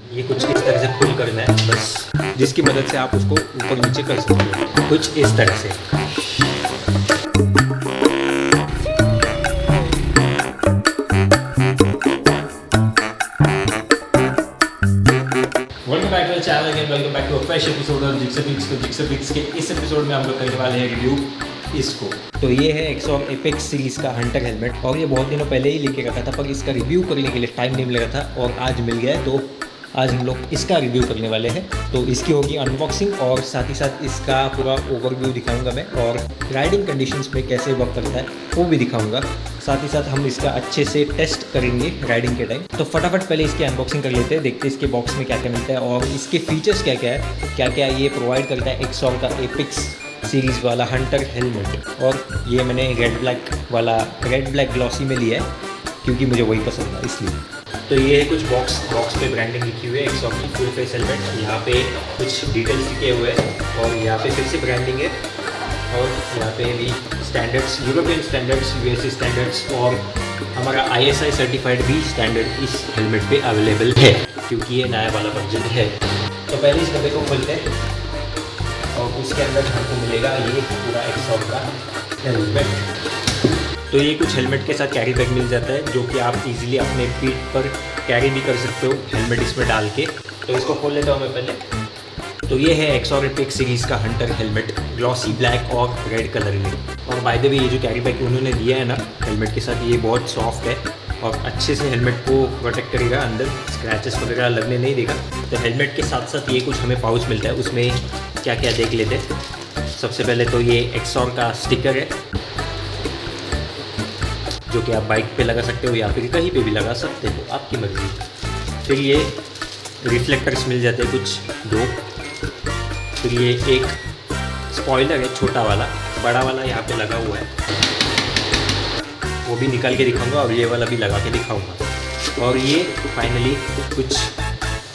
ये कुछ इस तरह से पुल करना है बस, जिसकी मदद से आप उसको ऊपर नीचे कर सकते हो कुछ इस तरह से। Welcome back to the channel again, welcome back to a fresh episode of Jixer Pix. तो जिक्सर पिक्स के इस एपिसोड में हम लोग करने वाले हैं रिव्यू इसको। तो ये है एक्सॉर एपेक्स सीरीज़ का हंटर हेलमेट, और ये बहुत दिनों पहले ही लेके रखा था, पर इसका रिव्यू करने के लिए टाइम नहीं मिल रहा था और आज मिल गया है। तो आज हम लोग इसका रिव्यू करने वाले हैं। तो इसकी होगी अनबॉक्सिंग और साथ ही साथ इसका पूरा ओवरव्यू दिखाऊंगा मैं, और राइडिंग कंडीशंस में कैसे वर्क करता है वो भी दिखाऊंगा। साथ ही साथ हम इसका अच्छे से टेस्ट करेंगे राइडिंग के टाइम। तो फटाफट पहले इसकी अनबॉक्सिंग कर लेते हैं, देखते हैं इसके बॉक्स में क्या क्या मिलता है और इसके फीचर्स क्या क्या है, क्या क्या ये प्रोवाइड करता है एक्सॉर का एपेक्स सीरीज़ वाला हंटर हेलमेट। और ये मैंने रेड ब्लैक ग्लॉसी में लिया है क्योंकि मुझे वही पसंद था इसलिए। तो ये है कुछ बॉक्स पे ब्रांडिंग लिखी हुई है एक्सॉर की फुल फेस हेलमेट। यहाँ पे कुछ डिटेल्स लिखे हुए हैं और यहाँ पे फिर से ब्रांडिंग है, और यहाँ पे भी standards, European standards, USA standards और हमारा ISI सर्टिफाइड भी स्टैंडर्ड इस हेलमेट पे अवेलेबल है क्योंकि ये नया वाला वर्जन है। तो पहले इस डब्बे को खोलते हैं और उसके अंदर हमको मिलेगा ये पूरा एक्सॉर का हेलमेट। तो ये कुछ हेलमेट के साथ कैरी बैग मिल जाता है जो कि आप इजीली अपने पीठ पर कैरी भी कर सकते हो हेलमेट इसमें डाल के। तो इसको खोल लेता हूँ मैं पहले। तो ये है एक्सॉर एपेक्स सीरीज़ का हंटर हेलमेट, ग्लॉसी ब्लैक और रेड कलर में। और बाय द वे ये जो कैरी बैग उन्होंने दिया है ना हेलमेट के साथ, ये बहुत सॉफ्ट है और अच्छे से हेलमेट को प्रोटेक्ट करेगा, अंदर स्क्रैचेस वगैरह लगने नहीं देगा। तो हेलमेट के साथ साथ ये कुछ हमें पाउच मिलता है, उसमें क्या क्या देख लेते हैं। सबसे पहले तो ये एक्सॉर का स्टिकर है जो कि आप बाइक पे लगा सकते हो या फिर कहीं पे भी लगा सकते हो, आपकी मर्ज़ी। फिर ये रिफ्लेक्टर्स मिल जाते हैं कुछ दो। फिर ये एक स्पॉइलर है छोटा वाला, बड़ा वाला यहाँ पे लगा हुआ है, वो भी निकाल के दिखाऊंगा और ये वाला भी लगा के दिखाऊंगा। और ये फाइनली कुछ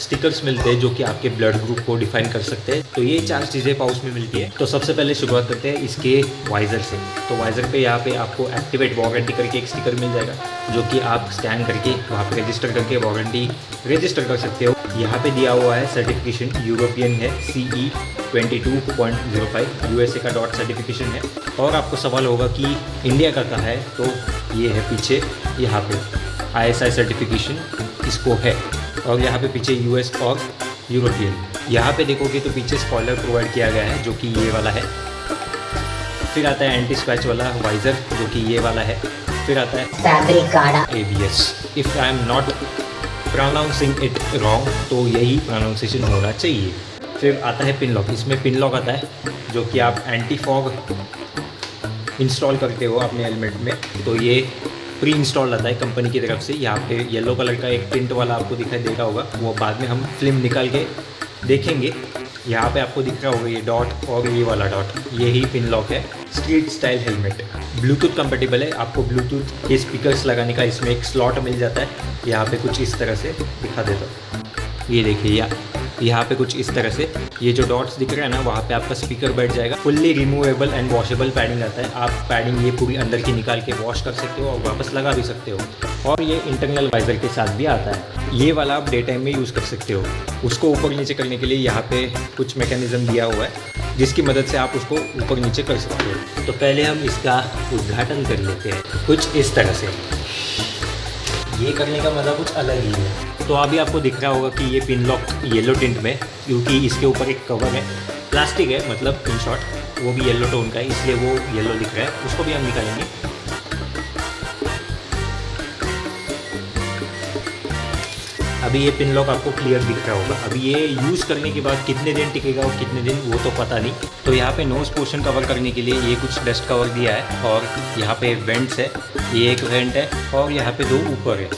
स्टिकर्स मिलते हैं जो कि आपके ब्लड ग्रुप को डिफाइन कर सकते हैं। तो ये 4 चीज़ें पाउच में मिलती है। तो सबसे पहले शुरुआत करते हैं इसके वाइज़र से। तो वाइज़र पे यहाँ पे आपको एक्टिवेट वारंटी करके एक स्टिकर मिल जाएगा जो कि आप स्कैन करके वहाँ पे रजिस्टर करके वारंटी रजिस्टर कर सकते हो। यहाँ पे दिया हुआ है सर्टिफिकेशन, यूरोपियन है, CE 22.05, USA का डॉट सर्टिफिकेशन है। और आपको सवाल होगा कि इंडिया का कहाँ है, तो ये है पीछे, यहाँ पे ISI सर्टिफिकेशन इसको है, और यहाँ पे पीछे US और यूरोपियन। यहाँ पे देखोगे तो पीछे स्पॉइलर प्रोवाइड किया गया है जो कि ये वाला है। फिर आता है एंटी स्क्रैच वाला वाइज़र जो कि ये वाला है। फिर आता है ABS। If I am not pronouncing it wrong तो यही प्रोनाउंसिएशन होना चाहिए। फिर आता है पिन लॉक। इसमें पिन लॉक आता है जो कि आप एंटी फॉग इंस्टॉल करते हो अपने हेलमेट में, तो ये प्री इंस्टॉल आता है कंपनी की तरफ से। यहाँ पे येलो कलर का एक प्रिंट वाला आपको दिखाई देगा होगा, वो बाद में हम फिल्म निकाल के देखेंगे। यहाँ पे आपको दिख रहा होगा ये डॉट और ये वाला डॉट, यही पिन लॉक है। Street style helmet, Bluetooth compatible है। आपको ब्लूटूथ के स्पीकर्स लगाने का इसमें एक स्लॉट मिल जाता है। यहाँ पे कुछ इस तरह से दिखा देता हूँ, ये देखिए यहाँ पे कुछ इस तरह से ये जो डॉट्स दिख रहा है ना, वहाँ पे आपका स्पीकर बैठ जाएगा। Fully removable and washable padding आता है। आप पैडिंग ये पूरी अंदर की निकाल के वॉश कर सकते हो और वापस लगा भी सकते हो। और ये इंटरनल वाइज़र के साथ भी आता है। ये वाला आप डे टाइम में यूज़ कर सकते हो। उसको ऊपर नीचे करने के लिए यहाँ पे कुछ मैकेनिज़्म दिया हुआ है जिसकी मदद से आप उसको ऊपर नीचे कर सकते हो। तो पहले हम इसका उद्घाटन कर लेते हैं कुछ इस तरह से। ये करने का मज़ा कुछ अलग ही है। तो अभी आपको दिख रहा होगा कि ये पिन लॉक येलो टिंट में, क्योंकि इसके ऊपर एक कवर है, प्लास्टिक है मतलब इन शॉर्ट, वो भी येलो टोन का है इसलिए वो येलो दिख रहा है। उसको भी हम निकालेंगे। अभी ये पिन लॉक आपको क्लियर दिख रहा होगा। अभी ये यूज़ करने के बाद कितने दिन टिकेगा और कितने दिन वो तो पता नहीं। तो यहाँ पे नोज पोर्शन कवर करने के लिए ये कुछ डस्ट कवर दिया है, और यहाँ पे वेंट्स है, ये एक वेंट है और यहाँ पे 2 ऊपर है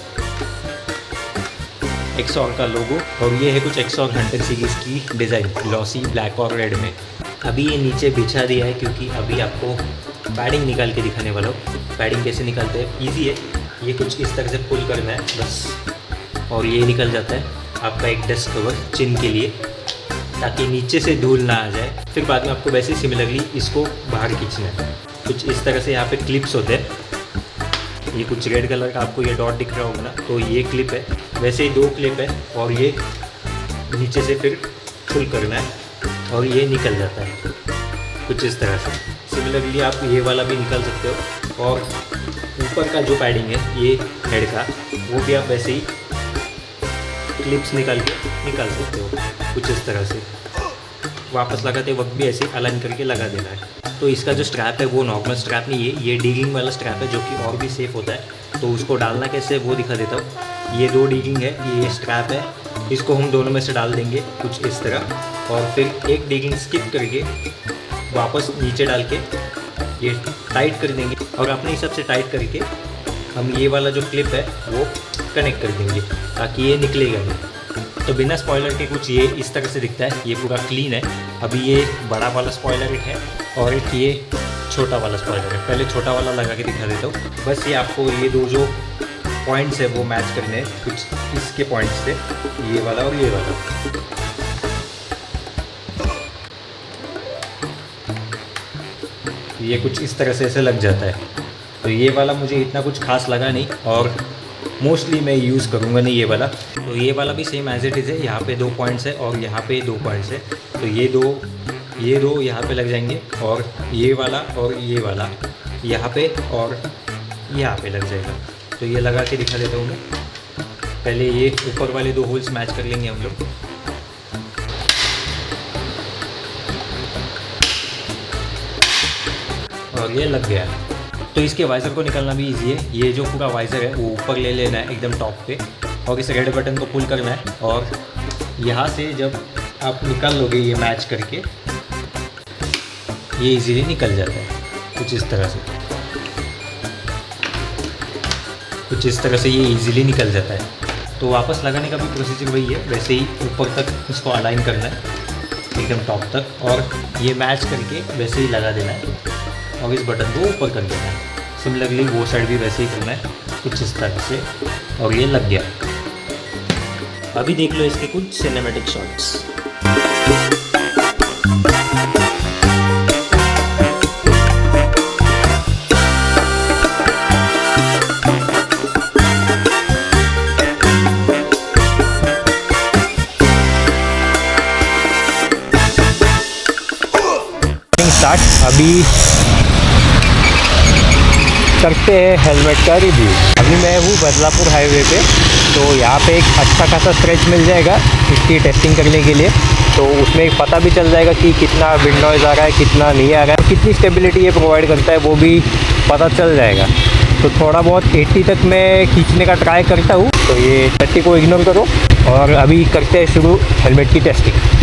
एक्सॉर का लोगो। और ये है कुछ एक्सॉर हंटर सीरीज़ की डिज़ाइन, ग्लॉसी ब्लैक और रेड में। अभी ये नीचे बिछा दिया है क्योंकि अभी आपको पैडिंग निकाल के दिखाने वाला हूँ। पैडिंग कैसे निकालते हैं, ईजी है। ये कुछ इस तरह से पुल करना है बस, और ये निकल जाता है आपका एक डस्ट कवर चिन के लिए, ताकि नीचे से धूल ना आ जाए। फिर बाद में आपको वैसे सिमिलरली इसको बाहर खींचना है। कुछ इस तरह से यहाँ पे क्लिप्स होते हैं। ये कुछ रेड कलर का आपको ये डॉट दिख रहा होगा ना, तो ये क्लिप है। वैसे ही 2 क्लिप है और ये नीचे से फिर फुल करना है और ये निकल जाता है कुछ इस तरह से। सिमिलरली आप ये वाला भी निकाल सकते हो, और ऊपर का जो पैडिंग है ये हेड का, वो भी आप वैसे ही क्लिप्स निकाल सकते हो कुछ इस तरह से। वापस लगाते वक्त भी ऐसे अलाइन करके लगा देना है। तो इसका जो स्ट्रैप है वो नॉर्मल स्ट्रैप नहीं है, ये डीगिंग वाला स्ट्रैप है जो कि और भी सेफ़ होता है। तो उसको डालना कैसे वो दिखा देता हूँ। ये 2 डीगिंग है, ये स्ट्रैप है, इसको हम दोनों में से डाल देंगे कुछ इस तरह, और फिर एक डीगिंग स्किप करके वापस नीचे डाल के ये टाइट कर देंगे, और अपने हिसाब से टाइट करके हम ये वाला जो क्लिप है वो कनेक्ट कर देंगे ताकि ये निकलेगा नहीं। तो बिना स्पॉइलर के कुछ ये इस तरह से दिखता है, ये पूरा क्लीन है। अभी ये बड़ा वाला स्पॉइलर है और एक ये छोटा वाला स्पॉइलर है। पहले छोटा वाला लगा के दिखा देता हूँ। बस ये आपको ये 2 जो पॉइंट्स है वो मैच करने हैं कुछ इसके पॉइंट्स से, ये वाला और ये वाला। ये कुछ इस तरह से ऐसे लग जाता है। तो ये वाला मुझे इतना कुछ खास लगा नहीं, और मोस्टली मैं यूज़ करूँगा नहीं ये वाला। तो ये वाला भी सेम एज इट इज़ है, यहाँ पे 2 पॉइंट्स है और यहाँ पे 2 पॉइंट्स है। तो ये दो यहाँ पे लग जाएंगे, और ये वाला और ये वाला यहाँ पे और यहाँ पे लग जाएगा। तो ये लगा के दिखा देता हूँ मैं। पहले ये ऊपर वाले 2 होल्स मैच कर लेंगे हम लोग। और ये लग गया। तो इसके वाइज़र को निकालना भी इजी है। ये जो पूरा वाइज़र है वो ऊपर ले लेना है एकदम टॉप पे, और इस रेड बटन को पुल करना है, और यहाँ से जब आप निकाल लोगे ये मैच करके, ये इजीली निकल जाता है कुछ इस तरह से। ये इजीली निकल जाता है। तो वापस लगाने का भी प्रोसीजर वही है, वैसे ही ऊपर तक इसको अलाइन करना है एकदम टॉप तक, और ये मैच करके वैसे ही लगा देना है, और इस बटन को ऊपर कर देना है। सिमिलरली वो साइड भी वैसे ही करना है कुछ इस तरह से, और ये लग गया। अभी देख लो इसके कुछ सिनेमैटिक शॉट्स। अभी करते हैं हेलमेट का रिव्यू। अभी मैं हूँ बदलापुर हाईवे पे, तो यहाँ पे एक अच्छा खासा स्ट्रेच मिल जाएगा इसकी टेस्टिंग करने के लिए। तो उसमें एक पता भी चल जाएगा कि कितना विंड नॉइज़ आ रहा है, कितना नहीं आ रहा है, कितनी स्टेबिलिटी ये प्रोवाइड करता है वो भी पता चल जाएगा। तो थोड़ा बहुत 80 तक मैं खींचने का ट्राई करता हूँ, तो ये 30 को इग्नोर करो, और अभी करते हैं शुरू हेलमेट की टेस्टिंग।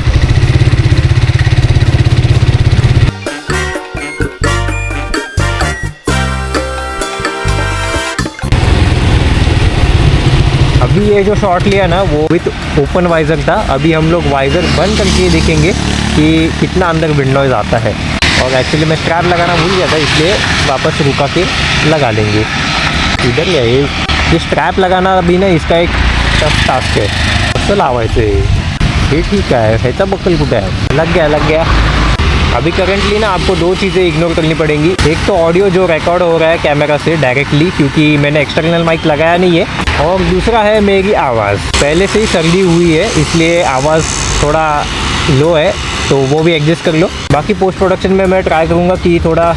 अभी ये जो शॉट लिया ना वो विथ ओपन वाइज़र था। अभी हम लोग वाइज़र बंद करके देखेंगे कि कितना अंदर विंड नॉइज़ आता है। और एक्चुअली मैं स्ट्रैप लगाना भूल गया था, इसलिए वापस रुका के लगा लेंगे। इधर ये स्ट्रैप लगाना अभी ना इसका एक टफ टास्क है। कसं लावायचं हे ठीक आहे, ह्याचा बक्कल कुठे आहे? लग गया। अभी करंटली ना आपको 2 चीज़ें इग्नोर करनी पड़ेंगी। एक तो ऑडियो जो रिकॉर्ड हो रहा है कैमरा से डायरेक्टली, क्योंकि मैंने एक्सटर्नल माइक लगाया नहीं है, और दूसरा है मेरी आवाज़। पहले से ही सर्दी हुई है इसलिए आवाज़ थोड़ा लो है, तो वो भी एडजस्ट कर लो। बाकी पोस्ट प्रोडक्शन में मैं ट्राई करूँगा कि थोड़ा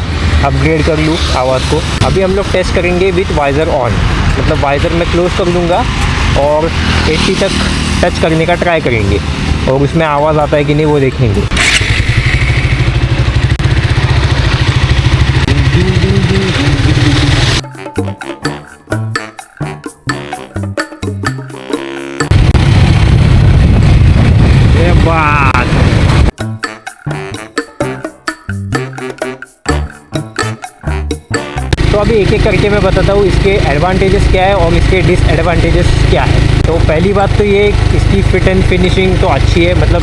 अपग्रेड कर लूँ आवाज़ को। अभी हम लोग टेस्ट करेंगे विथ वाइज़र ऑन, मतलब वाइज़र मैं क्लोज कर दूँगा और 80 तक टच करने का ट्राई करेंगे, और उसमें आवाज़ आता है कि नहीं वो देखेंगे। तो अभी एक एक करके मैं बताता हूँ इसके एडवांटेजेस क्या है और इसके डिसएडवांटेजेस क्या है। तो पहली बात तो ये इसकी फिट एंड फिनिशिंग तो अच्छी है, मतलब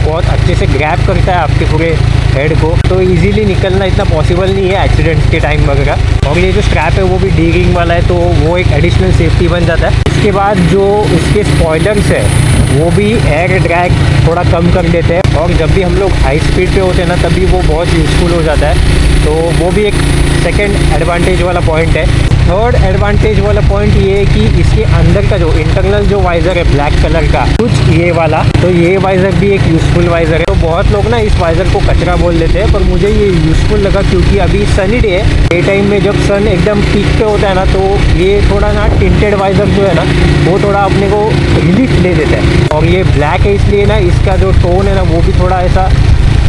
बहुत अच्छे से ग्रैब करता है आपके पूरे हेड को, तो इजीली निकलना इतना पॉसिबल नहीं है एक्सीडेंट्स के टाइम वगैरह। और ये जो स्ट्रैप है वो भी डी रिंग वाला है, तो वो एक एडिशनल सेफ्टी बन जाता है। इसके बाद जो इसके स्पॉयलर्स है वो भी एयर ड्रैग थोड़ा कम कर देते हैं, और जब भी हम लोग हाई स्पीड पे होते हैं ना तभी वो बहुत यूज़फुल हो जाता है। तो वो भी एक सेकेंड एडवांटेज वाला पॉइंट है। थर्ड एडवांटेज वाला पॉइंट ये है कि इसके अंदर का जो इंटरनल जो वाइज़र है ब्लैक कलर का, कुछ ये वाला, तो ये वाइज़र भी एक यूज़फुल वाइज़र है। तो बहुत लोग ना इस वाइज़र को कचरा बोल देते हैं, पर मुझे ये यूज़फुल लगा क्योंकि अभी सनी डे है, डे टाइम में जब सन एकदम पीक पे होता है ना, तो ये थोड़ा ना टिंटेड वाइज़र जो है ना वो थोड़ा अपने को रिलीफ दे देता है। और ये ब्लैक है इसलिए ना इसका जो टोन है ना वो भी थोड़ा ऐसा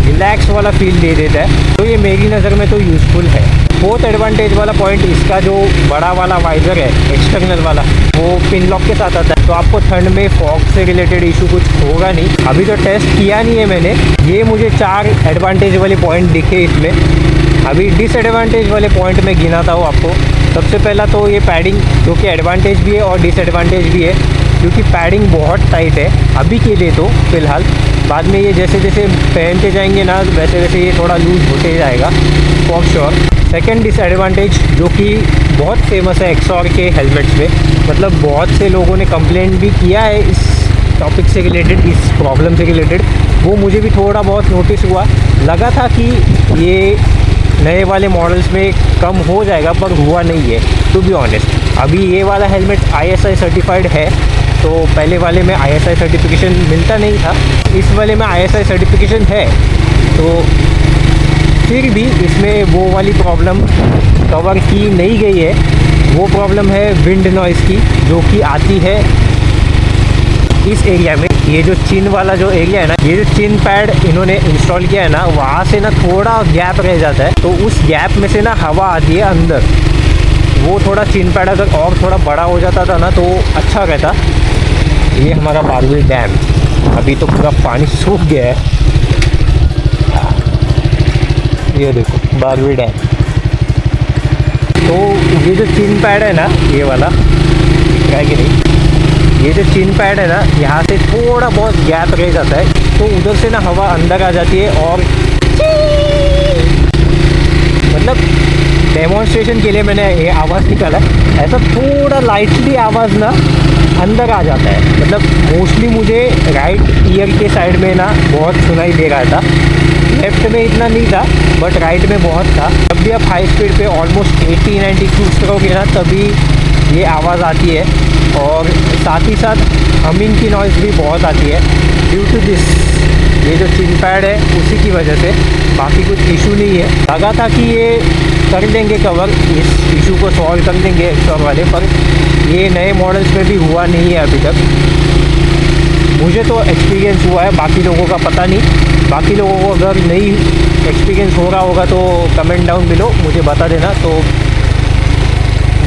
रिलैक्स वाला फील दे देता है। तो ये मेरी नज़र में तो यूज़फुल है। फोर्थ एडवांटेज वाला पॉइंट, इसका जो बड़ा वाला वाइज़र है एक्सटर्नल वाला, वो पिन लॉक के साथ आता है, तो आपको ठंड में फॉग से रिलेटेड इशू कुछ होगा नहीं। अभी तो टेस्ट किया नहीं है मैंने। ये मुझे 4 एडवांटेज वाले पॉइंट दिखे इसमें। अभी डिसएडवांटेज वाले पॉइंट में गिनाता हूँ आपको। सबसे पहला तो ये पैडिंग, जो कि एडवांटेज भी है और डिसएडवांटेज भी है, क्योंकि पैडिंग बहुत टाइट है अभी के लिए तो फ़िलहाल। बाद में ये जैसे जैसे पहनते जाएंगे ना वैसे वैसे ये थोड़ा लूज़ होते जाएगा फॉर श्योर। सेकेंड डिसएडवांटेज जो कि बहुत फेमस है एक्सॉर के हेलमेट्स में, मतलब बहुत से लोगों ने कंप्लेंट भी किया है इस टॉपिक से रिलेटेड, इस प्रॉब्लम से रिलेटेड, वो मुझे भी थोड़ा बहुत नोटिस हुआ। लगा था कि ये नए वाले मॉडल्स में कम हो जाएगा, पर हुआ नहीं है टू बी ऑनेस्ट। अभी ये वाला हेलमेट ISI सर्टिफाइड है, तो पहले वाले में ISI सर्टिफिकेशन मिलता नहीं था, इस वाले में ISI सर्टिफिकेशन है। तो फिर भी इसमें वो वाली प्रॉब्लम कवर की नहीं गई है। वो प्रॉब्लम है विंड नॉइज़ की, जो कि आती है इस एरिया में। ये जो चिन वाला जो एरिया है ना, ये जो चिन पैड इन्होंने इंस्टॉल किया है ना, वहाँ से ना थोड़ा गैप रह जाता है, तो उस गैप में से ना हवा आती है अंदर। वो थोड़ा चिन पैड अगर और थोड़ा बड़ा हो जाता था ना तो अच्छा रहता। ये हमारा बारहवीं डैम, अभी तो पूरा पानी सूख गया है। ये देखो बारहवीं डैम। तो ये जो चिन पैड है ना, ये वाला है कि नहीं, ये जो चिन पैड है ना, यहाँ से थोड़ा बहुत गैप रह जाता है, तो उधर से ना हवा अंदर आ जाती है। और मतलब डेमोन्स्ट्रेशन के लिए मैंने ये आवाज़ निकाला, ऐसा थोड़ा लाइटली आवाज़ ना अंदर आ जाता है। मतलब मोस्टली मुझे राइट ईयर के साइड में ना बहुत सुनाई दे रहा था, लेफ्ट में इतना नहीं था बट राइट में बहुत था। जब भी आप हाई स्पीड पे ऑलमोस्ट 80-90 क्रूज करोगे ना, तभी ये आवाज़ आती है। और साथ ही साथ हमिंग की नॉइज़ भी बहुत आती है ड्यू टू दिस, ये जो चिन पैड है उसी की वजह से। बाकी कुछ इशू नहीं है। लगा था कि ये कर देंगे कवर, इस इशू को सॉल्व कर देंगे एक्सॉर वाले, पर ये नए मॉडल्स में भी हुआ नहीं है अभी तक। मुझे तो एक्सपीरियंस हुआ है, बाकी लोगों का पता नहीं। बाकी लोगों को अगर नहीं एक्सपीरियंस हो रहा होगा तो कमेंट डाउन बिलो मुझे बता देना, तो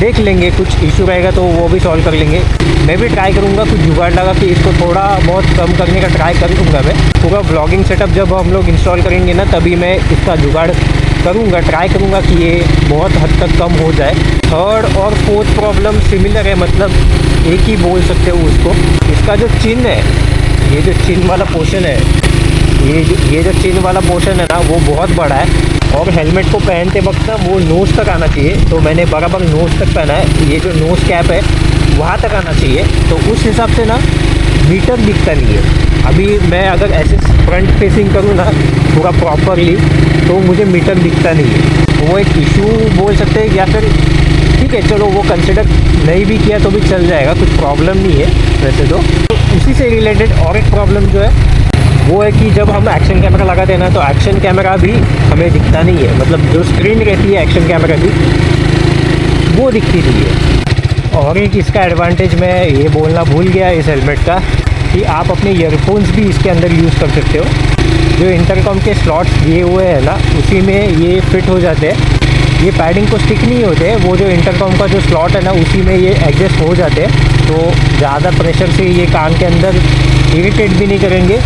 देख लेंगे। कुछ इशू रहेगा तो वो भी सॉल्व कर लेंगे। मैं भी ट्राई करूँगा कुछ जुगाड़ लगा कि इसको थोड़ा बहुत कम करने का ट्राई करूँगा। मैं पूरा ब्लॉगिंग सेटअप जब हम लोग इंस्टॉल करेंगे ना, तभी मैं इसका जुगाड़ करूँगा, ट्राई करूँगा कि ये बहुत हद तक कम हो जाए। थर्ड और फोर्थ प्रॉब्लम सिमिलर है, मतलब एक ही बोल सकते हो उसको। इसका जो चिन है, ये जो चिन वाला पोर्शन है, ये जो चिन वाला पोर्शन है ना, वो बहुत बड़ा है। और हेलमेट को पहनते वक्त ना वो नोज़ तक आना चाहिए, तो मैंने बराबर नोज़ तक पहना है। ये जो नोज़ कैप है वहाँ तक आना चाहिए, तो उस हिसाब से ना मीटर दिखता नहीं है। अभी मैं अगर ऐसे फ्रंट फेसिंग करूँ ना पूरा प्रॉपरली, तो मुझे मीटर दिखता नहीं है। वो एक इशू बोल सकते हैं, या फिर ठीक है चलो वो कंसिडर नहीं भी किया तो भी चल जाएगा, कुछ प्रॉब्लम नहीं है वैसे तो। उसी से रिलेटेड और एक प्रॉब्लम जो है वो है कि जब हम एक्शन कैमरा लगाते हैं ना, तो एक्शन कैमरा भी हमें दिखता नहीं है। मतलब जो स्क्रीन रहती है एक्शन कैमरा की, वो दिखती नहीं है। और एक इसका एडवांटेज मैं ये बोलना भूल गया इस हेलमेट का, कि आप अपने ईयरफोन्स भी इसके अंदर यूज़ कर सकते हो। जो इंटरकॉम के स्लॉट्स दिए हुए हैं ना, उसी में ये फिट हो जाते हैं। ये पैडिंग को स्टिक नहीं होते, वो जो इंटरकॉम का जो स्लॉट है ना, उसी में ये एडजस्ट हो जाते हैं। तो ज़्यादा प्रेशर से ये कान के अंदर इरिटेट भी नहीं करेंगे,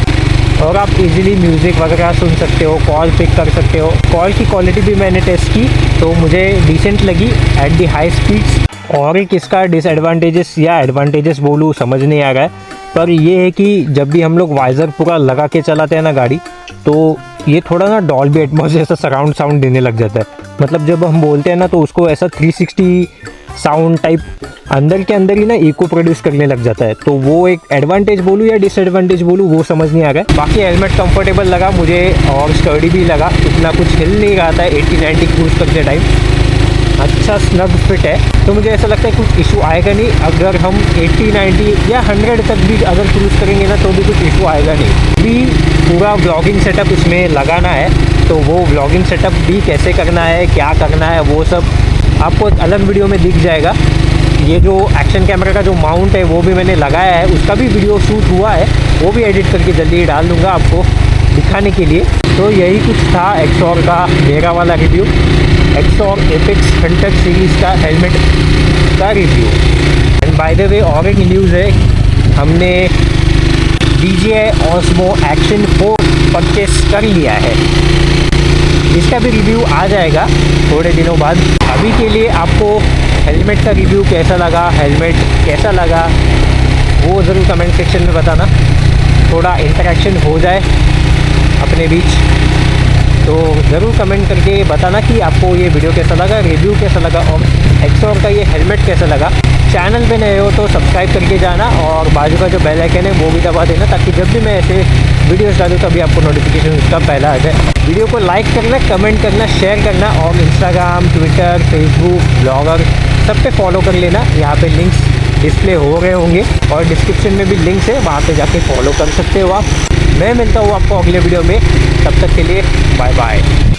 और आप इजीली म्यूज़िक वगैरह सुन सकते हो, कॉल पिक कर सकते हो। कॉल की क्वालिटी भी मैंने टेस्ट की तो मुझे डिसेंट लगी एट दी हाई स्पीड्स। और एक इसका डिसएडवांटेजेस या एडवांटेजेस बोलूँ समझ नहीं आ रहा है, पर ये है कि जब भी हम लोग वाइज़र पूरा लगा के चलाते हैं ना गाड़ी, तो ये थोड़ा ना डॉल्बी एटमॉस जैसा सराउंड साउंड देने लग जाता है। मतलब जब हम बोलते हैं ना, तो उसको ऐसा 360 साउंड टाइप अंदर के अंदर ही ना इको प्रोड्यूस करने लग जाता है। तो वो एक एडवांटेज बोलूँ या डिसएडवांटेज बोलूँ वो समझ नहीं आ रहा है। बाकी हेलमेट कंफर्टेबल लगा मुझे और स्टर्डी भी लगा, इतना कुछ हिल नहीं रहा था 80-90 क्रूज करते टाइम। अच्छा स्नग फिट है, तो मुझे ऐसा लगता है कुछ इशू आएगा नहीं। अगर हम 80, 90 या 100 तक भी अगर क्रूज़ करेंगे ना तो भी कुछ इशू आएगा नहीं। भी पूरा व्लॉगिंग सेटअप इसमें लगाना है, तो वो व्लॉगिंग सेटअप भी कैसे करना है, क्या करना है, वो सब आपको एक अलग वीडियो में दिख जाएगा। ये जो एक्शन कैमरा का जो माउंट है वो भी मैंने लगाया है, उसका भी वीडियो शूट हुआ है, वो भी एडिट करके जल्दी ही डाल दूँगा आपको दिखाने के लिए। तो यही कुछ था एक्सॉर का मेरा वाला review, XOR apex Hunter series का हेलमेट का review. And by the way और एक न्यूज़ है, हमने DJI Osmo Action 4 परचेस कर लिया है। इसका भी रिव्यू आ जाएगा थोड़े दिनों बाद। अभी के लिए आपको हेलमेट का रिव्यू कैसा लगा, हेलमेट कैसा लगा, वो ज़रूर कमेंट सेक्शन में बताना, थोड़ा इंटरेक्शन हो जाए अपने बीच। तो ज़रूर कमेंट करके बताना कि आपको ये वीडियो कैसा लगा, रिव्यू कैसा लगा और एक्सॉर का ये हेलमेट कैसा लगा। चैनल पे नए हो तो सब्सक्राइब करके जाना और बाजू का जो बेल आइकन है वो भी दबा देना, ताकि जब भी मैं ऐसे वीडियोस डालूँ तभी आपको नोटिफिकेशन उसका पहला आ जाए। वीडियो को लाइक करना, कमेंट करना, शेयर करना और इंस्टाग्राम, ट्विटर, फेसबुक, ब्लॉगर सब पे फॉलो कर लेना। यहाँ पे लिंक्स डिस्प्ले हो रहे होंगे और डिस्क्रिप्शन में भी लिंक्स है, वहाँ पे जाके फॉलो कर सकते हो आप। मैं मिलता हूँ आपको अगले वीडियो में, तब तक के लिए बाय बाय।